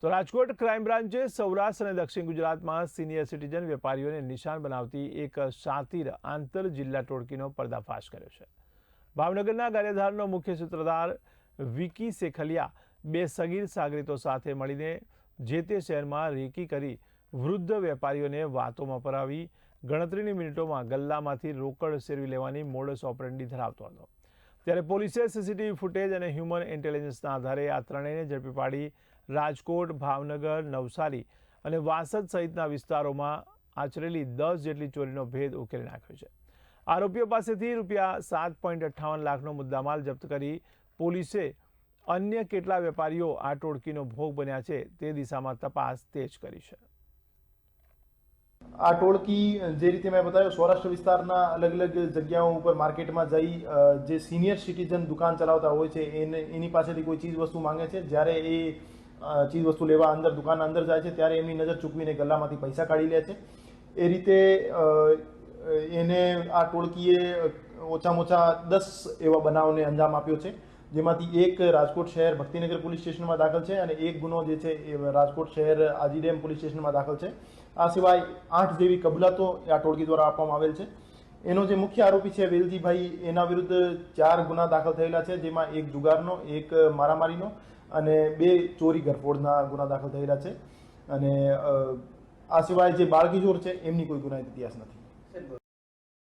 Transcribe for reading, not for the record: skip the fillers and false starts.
તો રાજકોટ ક્રાઇમ બ્રાન્ચે સૌરાષ્ટ્ર અને દક્ષિણ ગુજરાતમાં સિનિયર સિટીઝન વેપારીઓને નિશાન બનાવતી એક શાતિર આંતર જિલ્લા ટોળકીનો પર્દાફાશ કર્યો છે। ભાવનગરના ગારિયાધારનો મુખ્ય સૂત્રધાર વિકી શેખલિયા બે સગીર સાગરીતો સાથે મળીને જે તે શહેરમાં રેકી કરી વૃદ્ધ વેપારીઓને વાતોમાં પરાવી ગણતરીની મિનિટોમાં ગલ્લામાંથી રોકડ સેરવી લેવાની મોડસ ઓપરેન્ડી ધરાવતો હતો। ત્યારે પોલીસે સીસીટીવી ફૂટેજ અને હ્યુમન ઇન્ટેલિજન્સના આધારે આ ત્રણેયને ઝડપી પાડી રાજકોટ, ભાવનગર, નવસારી અને વાસદ સહિતના વિસ્તારોમાં આચરેલી 10 જેટલી ચોરીનો ભેદ ઉકેલી નાખ્યો છે। આરોપીઓ પાસેથી ₹7.58 લાખનો મુદ્દામાલ જપ્ત કરી પોલીસે અન્ય કેટલા વેપારીઓ આ ટોળકીનો ભોગ બન્યા છે તે દિશામાં તપાસ તેજ કરી છે। આ ટોળકી જે રીતે મેં બતાવ્યું સૌરાષ્ટ્ર વિસ્તારના અલગ અલગ જગ્યાઓ ઉપર માર્કેટમાં જઈ જે સિનિયર સિટીઝન દુકાન ચલાવતા હોય છે એની પાસેથી કોઈ ચીજ વસ્તુ માંગે છે। જ્યારે એ ચીજ વસ્તુ લેવા અંદર દુકાનના અંદર જાય છે ત્યારે એમની નજર ચૂકવીને ગલ્લામાંથી પૈસા કાઢી લે છે। એ રીતે એને આ ટોળકીએ ઓછામાં ઓછા 10 એવા બનાવને અંજામ આપ્યો છે, જેમાંથી એક રાજકોટ શહેર ભક્તિનગર પોલીસ સ્ટેશનમાં દાખલ છે અને એક ગુનો જે છે એ રાજકોટ શહેર આજીડેમ પોલીસ સ્ટેશનમાં દાખલ છે। આ સિવાય 8 જેવી કબૂલાતો આ ટોળકી દ્વારા આપવામાં આવેલ છે। એનો જે મુખ્ય આરોપી છે વેલજીભાઈ, એના વિરુદ્ધ 4 ગુના દાખલ થયેલા છે, જેમાં એક જુગારનો, એક મારામારીનો અને 2 ચોરી ગરફોડના ગુના દાખલ થયેલા છે। અને આ સિવાય જે બાળકીજોર છે એમની કોઈ ગુનાહિત ઇતિહાસ નથી।